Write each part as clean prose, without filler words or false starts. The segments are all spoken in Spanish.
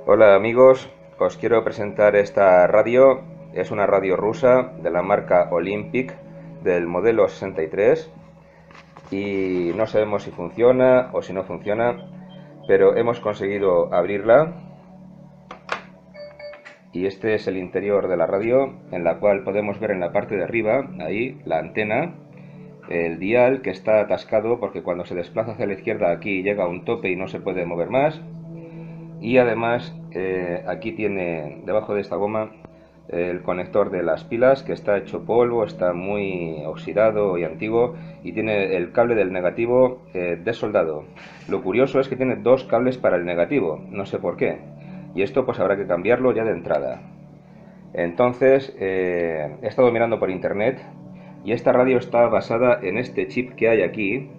Hola amigos, os quiero presentar esta radio. Es una radio rusa de la marca Olympic del modelo 63 y no sabemos si funciona o si no funciona, pero hemos conseguido abrirla y este es el interior de la radio, en la cual podemos ver en la parte de arriba, ahí, la antena, el dial que está atascado porque cuando se desplaza hacia la izquierda aquí llega a un tope y no se puede mover más. Y además aquí tiene debajo de esta goma el conector de las pilas, que está hecho polvo, está muy oxidado y antiguo, y tiene el cable del negativo desoldado. Lo curioso es que tiene dos cables para el negativo, no sé por qué, y esto pues habrá que cambiarlo ya de entrada. Entonces he estado mirando por internet y esta radio está basada en este chip que hay aquí.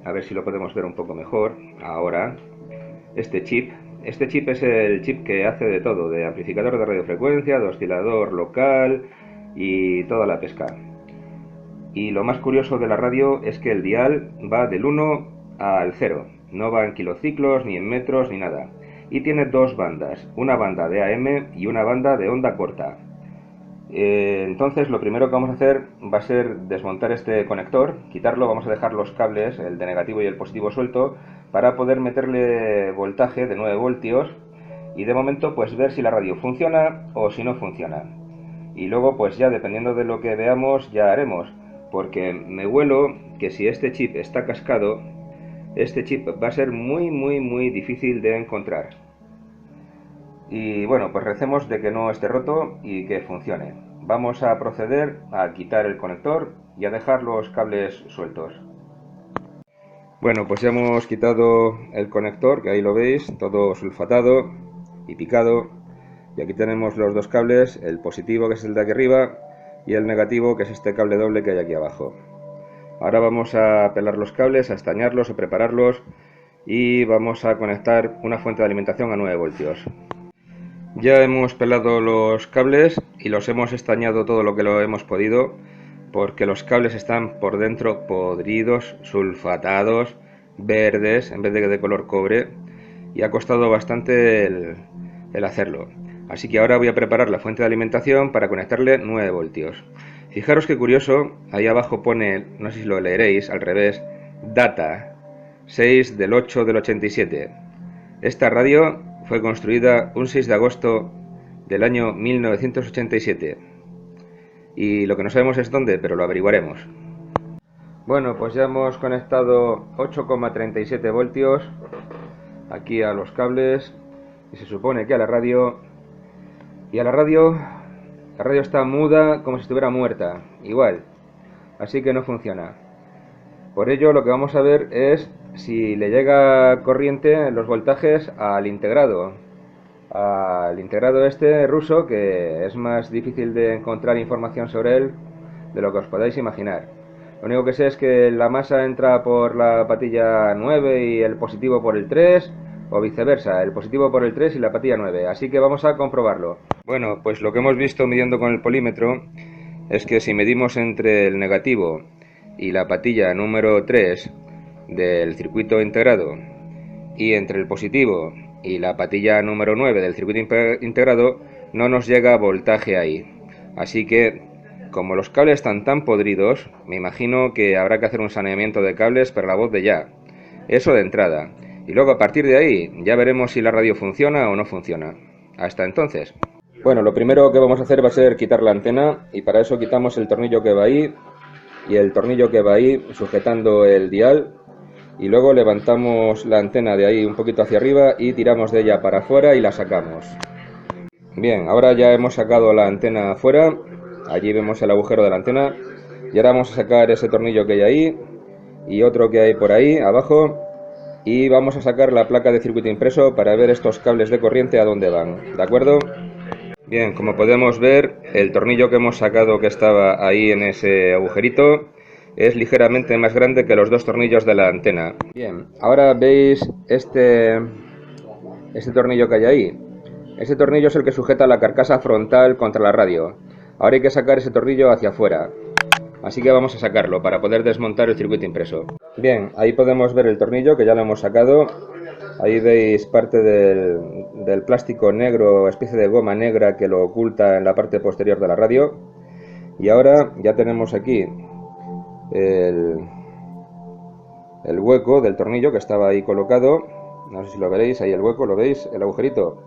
A ver si lo podemos ver un poco mejor ahora. Este chip Este chip es el chip que hace de todo, de amplificador de radiofrecuencia, de oscilador local y toda la pesca. Y lo más curioso de la radio es que el dial va del 1 al 0, no va en kilociclos, ni en metros, ni nada. Y tiene dos bandas, una banda de AM y una banda de onda corta. Entonces lo primero que vamos a hacer va a ser desmontar este conector, quitarlo, vamos a dejar los cables, el de negativo y el positivo suelto, para poder meterle voltaje de 9 voltios y de momento pues ver si la radio funciona o si no funciona. Y luego pues ya dependiendo de lo que veamos ya haremos, porque me huelo que si este chip está cascado, este chip va a ser muy difícil de encontrar. Y bueno, pues recemos de que no esté roto y que funcione. Vamos a proceder a quitar el conector y a dejar los cables sueltos. Bueno, pues ya hemos quitado el conector, que ahí lo veis, todo sulfatado y picado. Y aquí tenemos los dos cables, el positivo que es el de aquí arriba y el negativo que es este cable doble que hay aquí abajo. Ahora vamos a pelar los cables, a estañarlos, a prepararlos y vamos a conectar una fuente de alimentación a 9 voltios. Ya hemos pelado los cables y los hemos estañado todo lo que lo hemos podido, porque los cables están por dentro podridos, sulfatados, verdes en vez de color cobre, y ha costado bastante el hacerlo. Así que ahora voy a preparar la fuente de alimentación para conectarle 9 voltios. Fijaros qué curioso, ahí abajo pone, no sé si lo leeréis al revés, data 6 del 8 del 87. Esta radio fue construida un 6 de agosto del año 1987. Y lo que no sabemos es dónde, pero lo averiguaremos. Bueno, pues ya hemos conectado 8,37 voltios aquí a los cables y se supone que a la radio. Y a la radio está muda como si estuviera muerta, igual. Así que no funciona. Por ello lo que vamos a ver es si le llega corriente los voltajes al integrado este ruso, que es más difícil de encontrar información sobre él de lo que os podáis imaginar. Lo único que sé es que la masa entra por la patilla 9 y el positivo por el 3, o viceversa, el positivo por el 3 y la patilla 9, así que vamos a comprobarlo. Bueno, pues lo que hemos visto midiendo con el polímetro es que si medimos entre el negativo y la patilla número 3 del circuito integrado y entre el positivo y la patilla número 9 del circuito integrado, no nos llega voltaje ahí. Así que, como los cables están tan podridos, me imagino que habrá que hacer un saneamiento de cables per la voz de ya. Eso de entrada. Y luego a partir de ahí ya veremos si la radio funciona o no funciona. Hasta entonces. Bueno, lo primero que vamos a hacer va a ser quitar la antena, y para eso quitamos el tornillo que va ahí y el tornillo que va ahí sujetando el dial, y luego levantamos la antena de ahí un poquito hacia arriba y tiramos de ella para afuera y la sacamos. Bien, ahora ya hemos sacado la antena afuera, allí vemos el agujero de la antena, y ahora vamos a sacar ese tornillo que hay ahí y otro que hay por ahí abajo, y vamos a sacar la placa de circuito impreso para ver estos cables de corriente a dónde van, ¿de acuerdo? Bien, como podemos ver, el tornillo que hemos sacado que estaba ahí en ese agujerito es ligeramente más grande que los dos tornillos de la antena. Bien, ahora veis este tornillo que hay ahí. Ese tornillo es el que sujeta la carcasa frontal contra la radio. Ahora hay que sacar ese tornillo hacia afuera. Así que vamos a sacarlo para poder desmontar el circuito impreso. Bien, ahí podemos ver el tornillo que ya lo hemos sacado. Ahí veis parte del plástico negro, especie de goma negra que lo oculta en la parte posterior de la radio. Y ahora ya tenemos aquí el hueco del tornillo que estaba ahí colocado. No sé si lo veréis, ahí el hueco, ¿lo veis? El agujerito.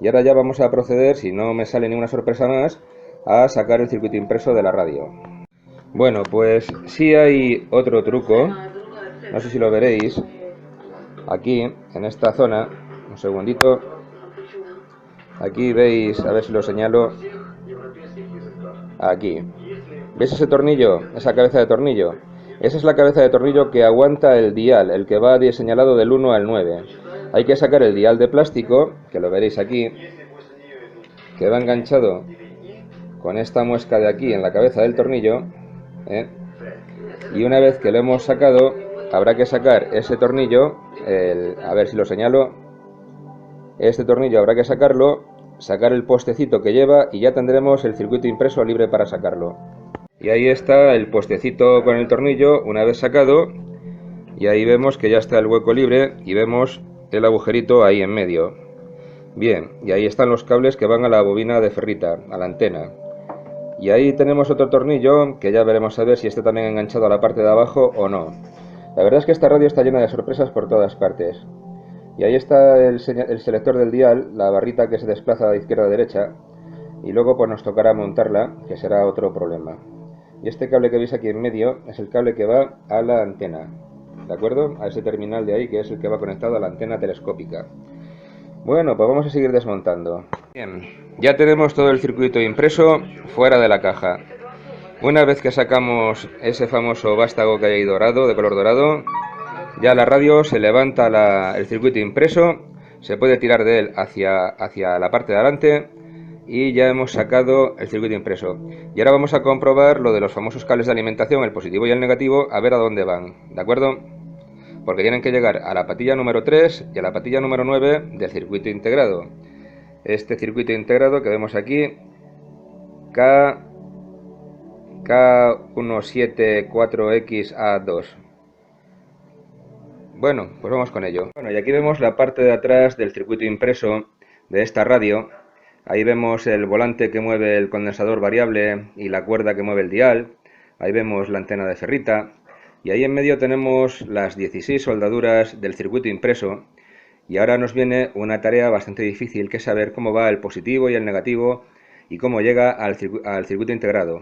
Y ahora ya vamos a proceder, si no me sale ninguna sorpresa más, a sacar el circuito impreso de la radio. Bueno, pues sí hay otro truco, no sé si lo veréis, aquí, en esta zona, un segundito, aquí veis, a ver si lo señalo, aquí, ¿veis ese tornillo, esa cabeza de tornillo? Esa es la cabeza de tornillo que aguanta el dial, el que va señalado del 1 al 9. Hay que sacar el dial de plástico, que lo veréis aquí, que va enganchado con esta muesca de aquí en la cabeza del tornillo, y una vez que lo hemos sacado, habrá que sacar ese tornillo, a ver si lo señalo, este tornillo habrá que sacarlo, sacar el postecito que lleva y ya tendremos el circuito impreso libre para sacarlo. Y ahí está el postecito con el tornillo una vez sacado, y ahí vemos que ya está el hueco libre y vemos el agujerito ahí en medio. Bien, y ahí están los cables que van a la bobina de ferrita, a la antena. Y ahí tenemos otro tornillo que ya veremos a ver si está también enganchado a la parte de abajo o no. La verdad es que esta radio está llena de sorpresas por todas partes. Y ahí está el selector del dial, la barrita que se desplaza de izquierda a derecha. Y luego pues nos tocará montarla, que será otro problema. Y este cable que veis aquí en medio es el cable que va a la antena, ¿de acuerdo? A ese terminal de ahí que es el que va conectado a la antena telescópica. Bueno, pues vamos a seguir desmontando. Bien, ya tenemos todo el circuito impreso fuera de la caja. Una vez que sacamos ese famoso vástago que hay ahí dorado, de color dorado, ya la radio se levanta el circuito impreso, se puede tirar de él hacia la parte de adelante y ya hemos sacado el circuito impreso. Y ahora vamos a comprobar lo de los famosos cables de alimentación, el positivo y el negativo, a ver a dónde van, ¿de acuerdo? Porque tienen que llegar a la patilla número 3 y a la patilla número 9 del circuito integrado. Este circuito integrado que vemos aquí, K174XA2. Bueno, pues vamos con ello. Bueno, y aquí vemos la parte de atrás del circuito impreso de esta radio. Ahí vemos el volante que mueve el condensador variable y la cuerda que mueve el dial. Ahí vemos la antena de ferrita. Y ahí en medio tenemos las 16 soldaduras del circuito impreso. Y ahora nos viene una tarea bastante difícil, que es saber cómo va el positivo y el negativo y cómo llega al circuito integrado.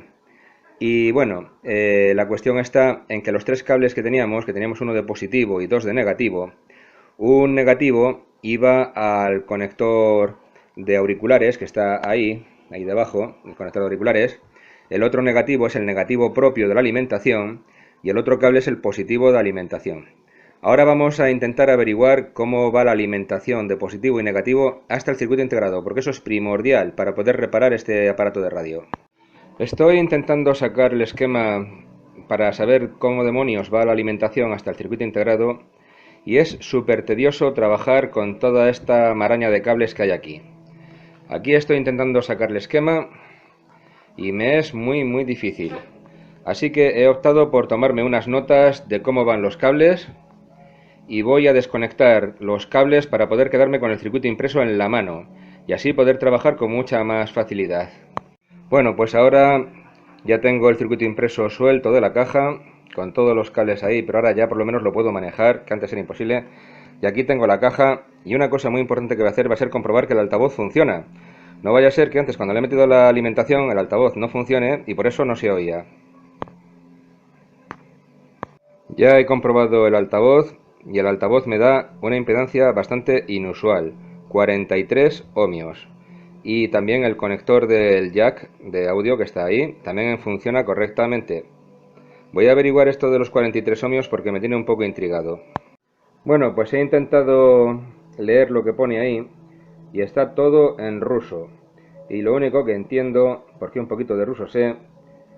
Y bueno, la cuestión está en que los tres cables que teníamos uno de positivo y dos de negativo, un negativo iba al conector de auriculares que está ahí debajo, el conector de auriculares. El otro negativo es el negativo propio de la alimentación y el otro cable es el positivo de alimentación. Ahora vamos a intentar averiguar cómo va la alimentación de positivo y negativo hasta el circuito integrado, porque eso es primordial para poder reparar este aparato de radio. Estoy intentando sacar el esquema para saber cómo demonios va la alimentación hasta el circuito integrado y es súper tedioso trabajar con toda esta maraña de cables que hay aquí. Aquí estoy intentando sacar el esquema y me es muy difícil. Así que he optado por tomarme unas notas de cómo van los cables y voy a desconectar los cables para poder quedarme con el circuito impreso en la mano y así poder trabajar con mucha más facilidad. Bueno, pues ahora ya tengo el circuito impreso suelto de la caja, con todos los cables ahí, pero ahora ya por lo menos lo puedo manejar, que antes era imposible. Y aquí tengo la caja, y una cosa muy importante que voy a hacer va a ser comprobar que el altavoz funciona. No vaya a ser que antes, cuando le he metido la alimentación, el altavoz no funcione y por eso no se oía. Ya he comprobado el altavoz, y el altavoz me da una impedancia bastante inusual, 43 ohmios. Y también el conector del jack de audio que está ahí también funciona correctamente. Voy a averiguar esto de los 43 ohmios porque me tiene un poco intrigado. Bueno, pues he intentado leer lo que pone ahí y está todo en ruso. Y lo único que entiendo, porque un poquito de ruso sé,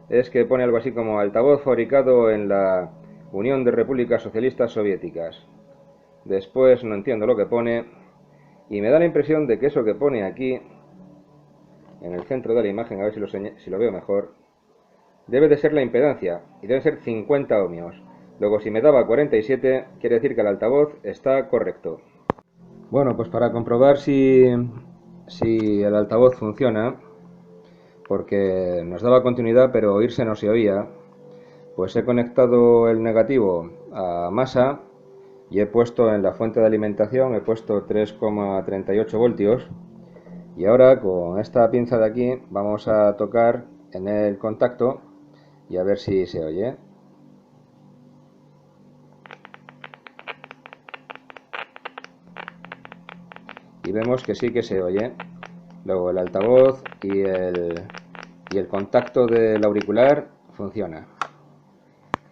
es que pone algo así como altavoz fabricado en la Unión de Repúblicas Socialistas Soviéticas. Después no entiendo lo que pone y me da la impresión de que eso que pone aquí en el centro de la imagen, a ver si lo veo mejor, debe de ser la impedancia, y debe ser 50 ohmios. Luego, si me daba 47, quiere decir que el altavoz está correcto. Bueno, pues para comprobar si el altavoz funciona, porque nos daba continuidad pero oírse no se oía, pues he conectado el negativo a masa y he puesto en la fuente de alimentación, he puesto 3,38 voltios y ahora con esta pinza de aquí vamos a tocar en el contacto y a ver si se oye. Y vemos que sí que se oye. Luego el altavoz y el contacto del auricular funciona.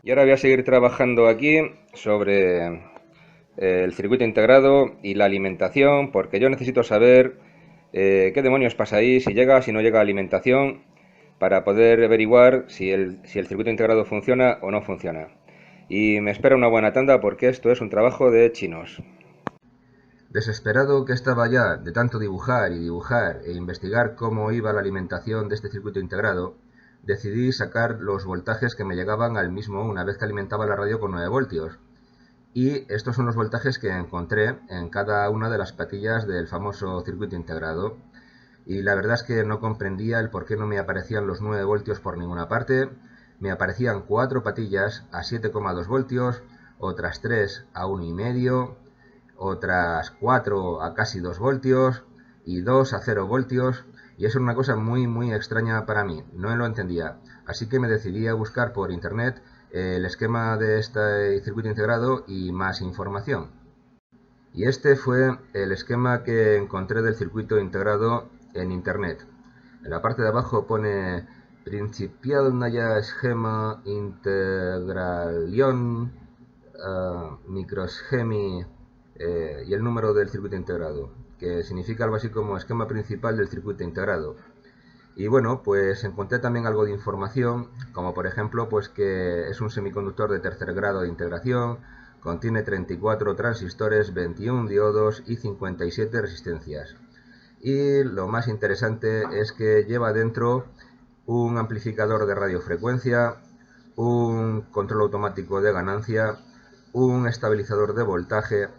Y ahora voy a seguir trabajando aquí sobre el circuito integrado y la alimentación, porque yo necesito saber qué demonios pasa ahí, si llega, si no llega alimentación, para poder averiguar si el circuito integrado funciona o no funciona. Y me espera una buena tanda porque esto es un trabajo de chinos. Desesperado que estaba ya de tanto dibujar y dibujar e investigar cómo iba la alimentación de este circuito integrado, decidí sacar los voltajes que me llegaban al mismo una vez que alimentaba la radio con 9 voltios. Y estos son los voltajes que encontré en cada una de las patillas del famoso circuito integrado. Y la verdad es que no comprendía el por qué no me aparecían los 9 voltios por ninguna parte. Me aparecían 4 patillas a 7,2 voltios, otras 3 a 1,5, otras 4 a casi 2 voltios y 2 a 0 voltios. Y eso era una cosa muy extraña para mí, no lo entendía. Así que me decidí a buscar por internet el esquema de este circuito integrado y más información. Y este fue el esquema que encontré del circuito integrado en internet. En la parte de abajo pone Principialnaya Schema Integralion Microschemi y el número del circuito integrado, que significa algo así como esquema principal del circuito integrado. Y bueno, pues encontré también algo de información, como por ejemplo, pues que es un semiconductor de tercer grado de integración, contiene 34 transistores, 21 diodos y 57 resistencias. Y lo más interesante es que lleva dentro un amplificador de radiofrecuencia, un control automático de ganancia, un estabilizador de voltaje,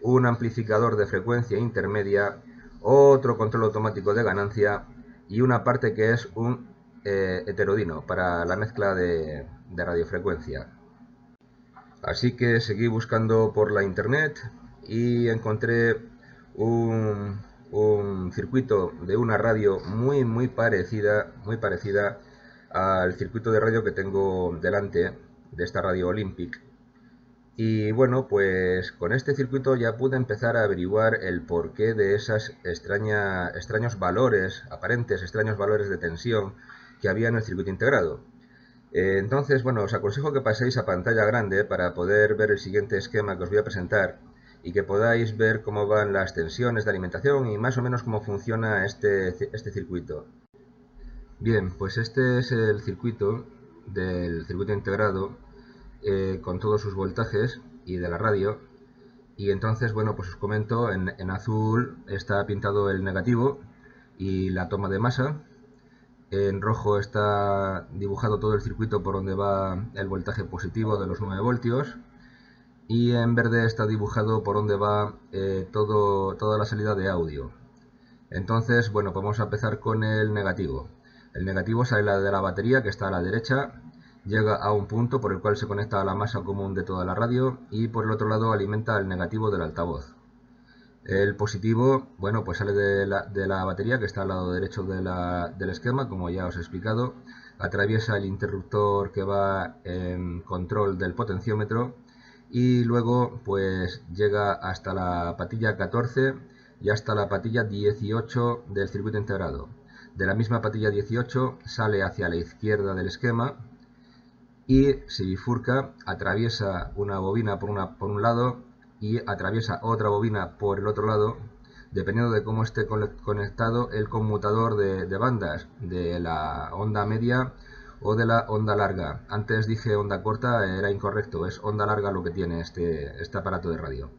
un amplificador de frecuencia intermedia, otro control automático de ganancia y una parte que es un heterodino para la mezcla de radiofrecuencia. Así que seguí buscando por la internet y encontré un circuito de una radio muy parecida al circuito de radio que tengo delante de esta radio Olympic. Y bueno, pues con este circuito ya pude empezar a averiguar el porqué de esas extraños valores, aparentes extraños valores de tensión que había en el circuito integrado. Entonces, bueno, os aconsejo que paséis a pantalla grande para poder ver el siguiente esquema que os voy a presentar y que podáis ver cómo van las tensiones de alimentación y más o menos cómo funciona este circuito. Bien, pues este es el circuito del circuito integrado con todos sus voltajes y de la radio. Y entonces, bueno, pues os comento, en azul está pintado el negativo y la toma de masa. En rojo está dibujado todo el circuito por donde va el voltaje positivo de los 9 voltios. Y en verde está dibujado por donde va toda la salida de audio. Entonces, bueno, pues vamos a empezar con el negativo. El negativo sale de la batería que está a la derecha, llega a un punto por el cual se conecta a la masa común de toda la radio y por el otro lado alimenta el negativo del altavoz. El positivo, bueno, pues sale de la batería que está al lado derecho del esquema, como ya os he explicado, atraviesa el interruptor que va en control del potenciómetro y luego pues llega hasta la patilla 14 y hasta la patilla 18 del circuito integrado. De la misma patilla 18 sale hacia la izquierda del esquema y se bifurca, atraviesa una bobina por un lado y atraviesa otra bobina por el otro lado, dependiendo de cómo esté conectado el conmutador de bandas, de la onda media o de la onda larga. Antes dije onda corta, era incorrecto, es onda larga lo que tiene este aparato de radio.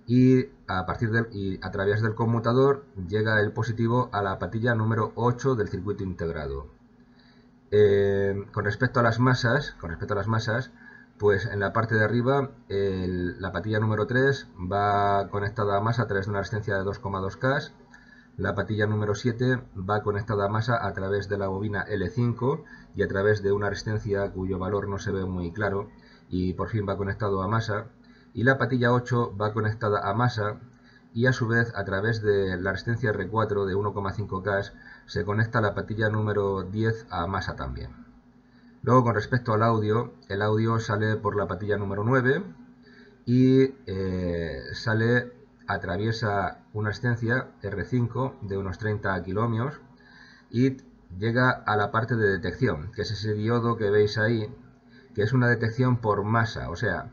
Y a través del conmutador llega el positivo a la patilla número 8 del circuito integrado. Con respecto a las masas, pues en la parte de arriba la patilla número 3 va conectada a masa a través de una resistencia de 2,2K. La patilla número 7 va conectada a masa a través de la bobina L5 y a través de una resistencia cuyo valor no se ve muy claro, y por fin va conectado a masa. Y la patilla 8 va conectada a masa y a su vez a través de la resistencia R4 de 1,5K se conecta la patilla número 10 a masa también. Luego, con respecto al audio, el audio sale por la patilla número 9 y atraviesa una resistencia R5 de unos 30 kiloohmios y llega a la parte de detección, que es ese diodo que veis ahí, que es una detección por masa, o sea,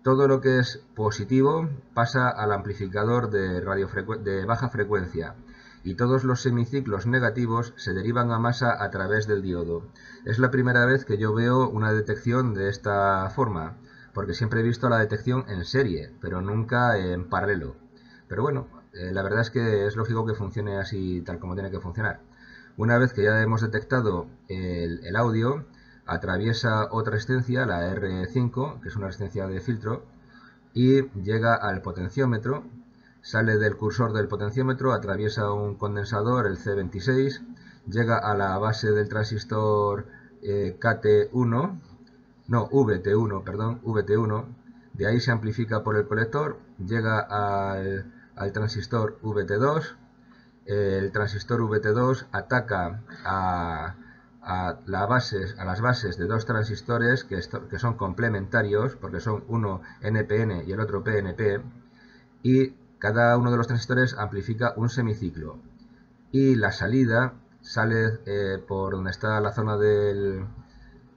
todo lo que es positivo pasa al amplificador de baja frecuencia y todos los semiciclos negativos se derivan a masa a través del diodo. Es la primera vez que yo veo una detección de esta forma, porque siempre he visto la detección en serie, pero nunca en paralelo. Pero bueno, la verdad es que es lógico que funcione así tal como tiene que funcionar. Una vez que ya hemos detectado el audio, atraviesa otra resistencia, la R5, que es una resistencia de filtro, y llega al potenciómetro, sale del cursor del potenciómetro, atraviesa un condensador, el C26, llega a la base del transistor KT1, no, VT1, de ahí se amplifica por el colector, llega al transistor VT2, el transistor VT2 ataca a las bases de dos transistores que son complementarios, porque son uno NPN y el otro PNP, y cada uno de los transistores amplifica un semiciclo. Y la salida sale por donde está la zona del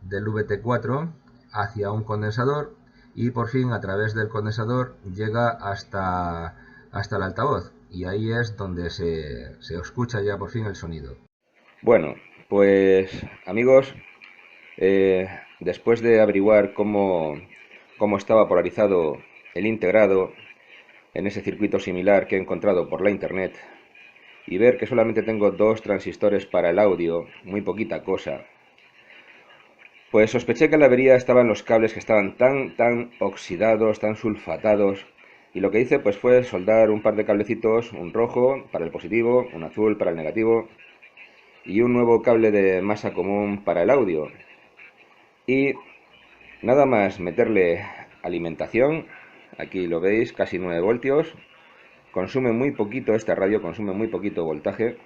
VT4 hacia un condensador y por fin a través del condensador llega hasta el altavoz, y ahí es donde se escucha ya por fin el sonido. Bueno, pues amigos, eh, después de averiguar cómo estaba polarizado el integrado en ese circuito similar que he encontrado por la internet y ver que solamente tengo dos transistores para el audio, muy poquita cosa, pues sospeché que la avería estaba en los cables, que estaban tan oxidados, tan sulfatados, y lo que hice pues fue soldar un par de cablecitos, un rojo para el positivo, un azul para el negativo y un nuevo cable de masa común para el audio. Y nada más meterle alimentación, aquí lo veis, casi 9 voltios, consume muy poquito esta radio, consume muy poquito voltaje,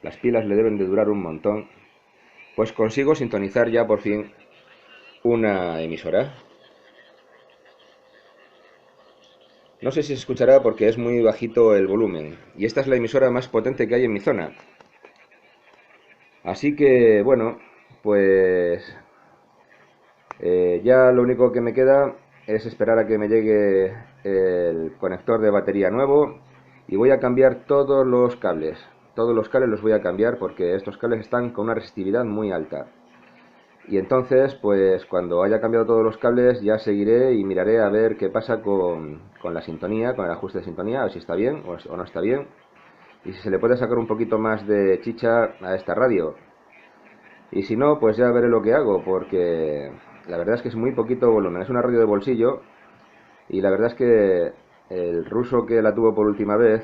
las pilas le deben de durar un montón, pues consigo sintonizar ya por fin una emisora. No sé si se escuchará porque es muy bajito el volumen, y esta es la emisora más potente que hay en mi zona. Así que, bueno, pues ya lo único que me queda es esperar a que me llegue el conector de batería nuevo y voy a cambiar todos los cables. Todos los cables los voy a cambiar porque estos cables están con una resistividad muy alta. Y entonces, pues cuando haya cambiado todos los cables ya seguiré y miraré a ver qué pasa con la sintonía, con el ajuste de sintonía, a ver si está bien o no está bien. Y si se le puede sacar un poquito más de chicha a esta radio. Y si no, pues ya veré lo que hago, porque la verdad es que es muy poquito volumen. Es una radio de bolsillo y la verdad es que el ruso que la tuvo por última vez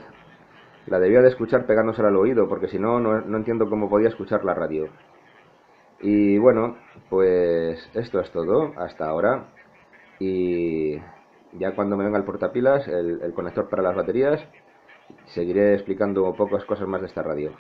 la debía de escuchar pegándosela al oído, porque si no, no entiendo cómo podía escuchar la radio. Y bueno, pues esto es todo hasta ahora. Y ya cuando me venga el portapilas, el conector para las baterías, seguiré explicando pocas cosas más de esta radio.